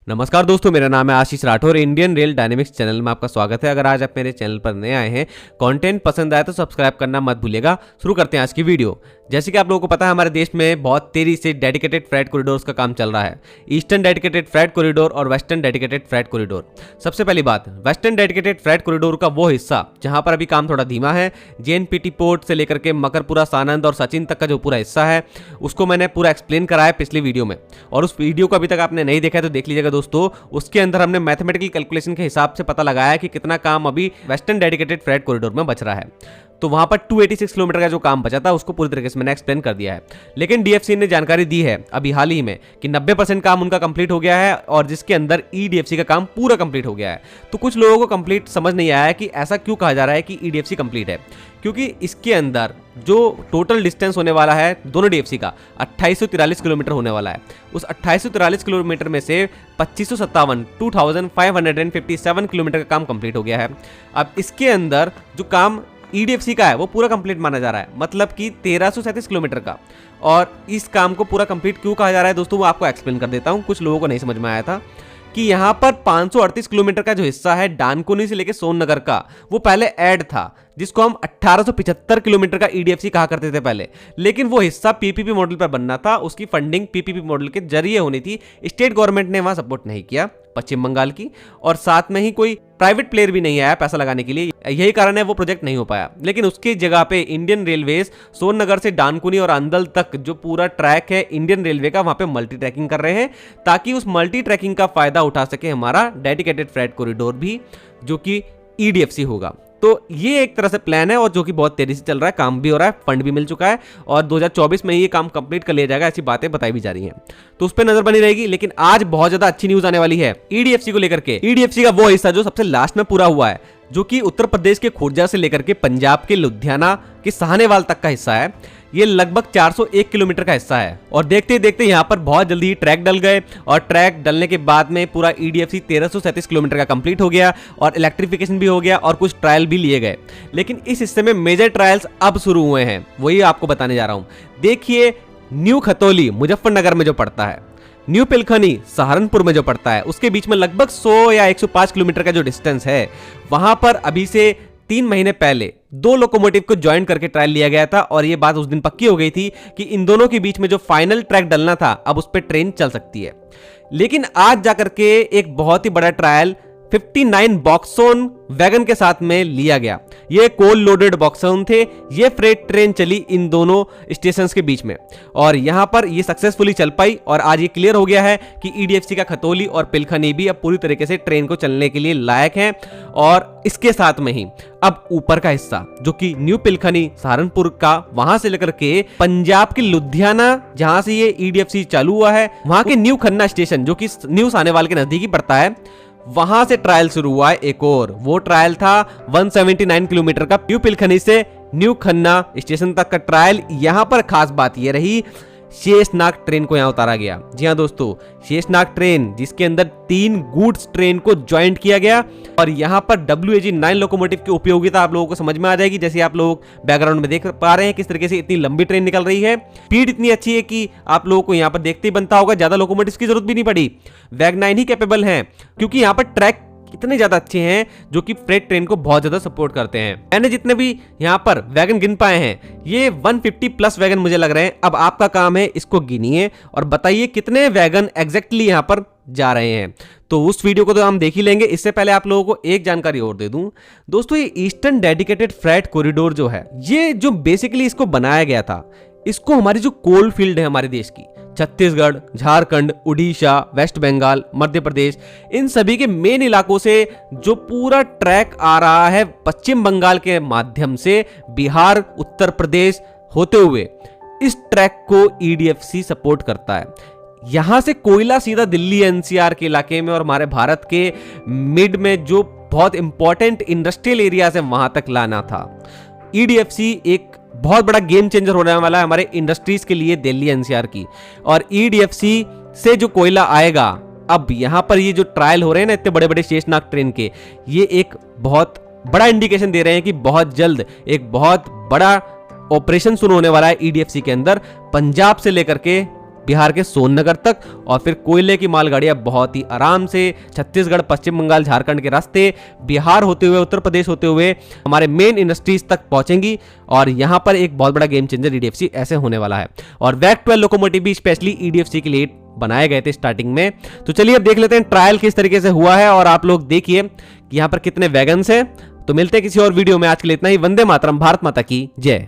नमस्कार दोस्तों, मेरा नाम है Ashish Rathore. Indian rail dynamics channel में आपका स्वागत है। अगर आज आप मेरे चैनल पर नए आए हैं, कंटेंट पसंद आया तो सब्सक्राइब करना मत भूलिएगा। शुरू करते हैं आज की वीडियो। जैसे कि आप लोगों को पता है, हमारे देश में बहुत तेजी से डेडिकेटेड फ्रेट कॉरिडोर्स का काम चल रहा है। ईस्टर्न डेडिकेटेड फ्रेट कॉरिडोर और वेस्टर्न डेडिकेटेड फ्रेट कॉरिडोर। सबसे पहली बात, वेस्टर्न डेडिकेटेड फ्रेट कॉरिडोर का वो हिस्सा जहां पर अभी काम थोड़ा धीमा है, जेएनपीटी पोर्ट से लेकर के मकरपुरा, सानंद और सचिन तक का जो पूरा हिस्सा है, उसको मैंने पूरा एक्सप्लेन करा है पिछली वीडियो में। और उस वीडियो को अभी तक आपने नहीं देखा है तो देख लीजिएगा दोस्तों। उसके अंदर हमने मैथमेटिकल कैलकुलेशन के हिसाब से पता लगाया कि कितना काम अभी वेस्टर्न डेडिकेटेड फ्रेट कॉरिडोर में बच रहा है। तो वहां पर 286 किलोमीटर का जो काम बचा था उसको पूरी तरीके से मैंने एक्सप्लेन कर दिया है। लेकिन डीएफसी ने जानकारी दी है अभी हाल ही में कि 90% काम उनका कंप्लीट हो गया है, और जिसके अंदर ईडीएफसी का काम पूरा कंप्लीट हो गया है। तो कुछ लोगों को कंप्लीट समझ नहीं आया है कि ऐसा क्यों कहा जा रहा है कि ईडीएफसी कंप्लीट है, क्योंकि इसके अंदर जो टोटल डिस्टेंस होने वाला है दोनों डीएफसी का 2843 किलोमीटर होने वाला है। उस 2843 किलोमीटर में से 2557 किलोमीटर का काम कंप्लीट हो गया है। अब इसके अंदर जो काम ईडीएफसी का है वो पूरा कंप्लीट माना जा रहा है, मतलब कि 1337 किलोमीटर का। और इस काम को पूरा कंप्लीट क्यों कहा जा रहा है दोस्तों, वो आपको एक्सप्लेन कर देता हूं। कुछ लोगों को नहीं समझ में आया था कि यहाँ पर 538 किलोमीटर का जो हिस्सा है डानकुनी से लेकर सोननगर का, वो पहले ऐड था, जिसको हम 1875 किलोमीटर का ईडीएफसी कहा करते थे पहले। लेकिन वो हिस्सा पीपीपी मॉडल पर बनना था, उसकी फंडिंग पीपीपी मॉडल के जरिए होनी थी। स्टेट गवर्नमेंट ने वहां सपोर्ट नहीं किया, पश्चिम बंगाल की, और साथ में ही कोई प्राइवेट प्लेयर भी नहीं आया पैसा लगाने के लिए। यही कारण है वो प्रोजेक्ट नहीं हो पाया। लेकिन उसकी जगह पे इंडियन रेलवेज सोननगर से डानकुनी और अंदल तक जो पूरा ट्रैक है इंडियन रेलवे का, वहां पे मल्टी ट्रैकिंग कर रहे हैं, ताकि उस मल्टी ट्रैकिंग का फायदा उठा सके हमारा डेडिकेटेड फ्रेट कॉरिडोर भी, जो कि ईडीएफसी होगा। तो ये एक तरह से प्लान है, और जो कि बहुत तेजी से चल रहा है, काम भी हो रहा है, फंड भी मिल चुका है, और 2024 में ये काम कंप्लीट कर लिया जाएगा, ऐसी बातें बताई भी जा रही हैं। तो उस पर नजर बनी रहेगी। लेकिन आज बहुत ज्यादा अच्छी न्यूज आने वाली है ईडीएफसी को लेकर के। ईडीएफसी का वो हिस्सा जो सबसे लास्ट में पूरा हुआ है, जो कि उत्तर प्रदेश के खुर्जा से लेकर के पंजाब के लुधियाना के साहनेवाल तक का हिस्सा है। ये लगभग 401 किलोमीटर का हिस्सा है। और देखते ही देखते यहाँ पर बहुत जल्दी ही ट्रैक डल गए, और ट्रैक डलने के बाद में पूरा ईडीएफसी 1337 किलोमीटर का कंप्लीट हो गया, और इलेक्ट्रिफिकेशन भी हो गया, और कुछ ट्रायल भी लिए गए। लेकिन इस हिस्से में मेजर ट्रायल्स अब शुरू हुए हैं, वही आपको बताने जा रहा हूं। देखिए, न्यू खतौली मुजफ्फरनगर में जो पड़ता है, न्यू पिलखनी सहारनपुर में जो पड़ता है, उसके बीच में लगभग 100 या 105 किलोमीटर का जो डिस्टेंस है, वहां पर अभी से 3 महीने पहले 2 लोकोमोटिव को ज्वाइन करके ट्रायल लिया गया था। और ये बात उस दिन पक्की हो गई थी कि इन दोनों के बीच में जो फाइनल ट्रैक डलना था, अब उस पर ट्रेन चल सकती है। लेकिन आज जाकर के एक बहुत ही बड़ा ट्रायल 59 बॉक्सोन वैगन के साथ में लिया गया। ये कोल लोडेड बॉक्सोन थे। ये फ्रेट ट्रेन चली इन दोनों स्टेशंस के बीच में, और यहां पर ये सक्सेसफुली चल पाई। और आज ये क्लियर हो गया है कि ईडीएफसी का खतौली और पिलखनी भी अब पूरी तरीके से ट्रेन को चलने के लिए लायक हैं। और इसके साथ में ही अब ऊपर का हिस्सा, जो कि न्यू पिलखनी सहारनपुर का, वहां से लेकर के पंजाब के लुधियाना, जहां से ये ईडीएफसी चालू हुआ है, वहां के न्यू खन्ना स्टेशन, जो कि न्यू सानेवाल के नजदीक ही पड़ता है, वहां से ट्रायल शुरू हुआ है एक और। वो ट्रायल था 179 किलोमीटर का, न्यू पिलखनी से न्यू खन्ना स्टेशन तक का ट्रायल। यहां पर खास बात यह रही, शेषनाग ट्रेन को यहां उतारा गया। जी हां दोस्तों, शेषनाग ट्रेन, जिसके अंदर 3 गुड्स ट्रेन को ज्वाइंट किया गया। और यहां पर WAG-9 लोकोमोटिव की उपयोगिता आप लोगों को समझ में आ जाएगी। जैसे आप लोग बैकग्राउंड में देख पा रहे हैं किस तरीके से इतनी लंबी ट्रेन निकल रही है। स्पीड इतनी अच्छी है कि आप लोगों को यहां पर देखते ही बनता होगा, ज्यादा लोकोमोटिव की जरूरत भी नहीं पड़ी। WAG-9 ही कैपेबल है, क्योंकि यहां पर ट्रैक इतने ज्यादा अच्छे हैं जो कि फ्रेट ट्रेन को बहुत ज्यादा सपोर्ट करते हैं। मैंने जितने भी यहाँ पर वैगन गिन पाए हैं, ये 150 प्लस वैगन मुझे लग रहे हैं। अब आपका काम है इसको गिनिए और बताइए कितने वैगन एग्जैक्टली यहाँ पर जा रहे हैं। तो उस वीडियो को तो हम देख ही लेंगे। इससे पहले आप लोगों को एक जानकारी और दे दूं दोस्तों, ये ईस्टर्न डेडिकेटेड फ्रेट कॉरिडोर जो है, ये जो बेसिकली इसको बनाया गया था, इसको हमारी जो कोल फील्ड है हमारे देश की, छत्तीसगढ़, झारखंड, उड़ीसा, वेस्ट बंगाल, मध्य प्रदेश, इन सभी के मेन इलाकों से जो पूरा ट्रैक आ रहा है पश्चिम बंगाल के माध्यम से बिहार, उत्तर प्रदेश होते हुए, इस ट्रैक को ईडीएफसी सपोर्ट करता है। यहां से कोयला सीधा दिल्ली एनसीआर के इलाके में और हमारे भारत के मिड में जो बहुत इंपॉर्टेंट इंडस्ट्रियल एरिया है वहां तक लाना था। ईडीएफसी एक बहुत बड़ा गेम चेंजर होने वाला है हमारे इंडस्ट्रीज के लिए दिल्ली एनसीआर की। और ईडीएफसी से जो कोयला आएगा, अब यहां पर ये जो ट्रायल हो रहे हैं ना इतने बड़े बड़े शेषनाग ट्रेन के, ये एक बहुत बड़ा इंडिकेशन दे रहे हैं कि बहुत जल्द एक बहुत बड़ा ऑपरेशन शुरू होने वाला है ईडीएफसी के अंदर, पंजाब से लेकर के बिहार के सोननगर तक, और फिर कोयले की मालगाड़ियां बहुत ही आराम से छत्तीसगढ़, पश्चिम बंगाल, झारखंड के रास्ते बिहार होते हुए, उत्तर प्रदेश होते हुए हमारे मेन इंडस्ट्रीज तक पहुंचेंगी। और यहां पर एक बहुत बड़ा गेम चेंजर ईडीएफसी ऐसे होने वाला है। और वैक 12 लोकोमोटिव भी स्पेशली ईडीएफसी के लिए बनाए गए थे स्टार्टिंग में। तो चलिए अब देख लेते हैं ट्रायल किस तरीके से हुआ है, और आप लोग देखिए कि यहां पर कितने वैगन्स हैं। तो मिलते हैं किसी और वीडियो में, आज के लिए इतना ही। वंदे मातरम, भारत माता की जय।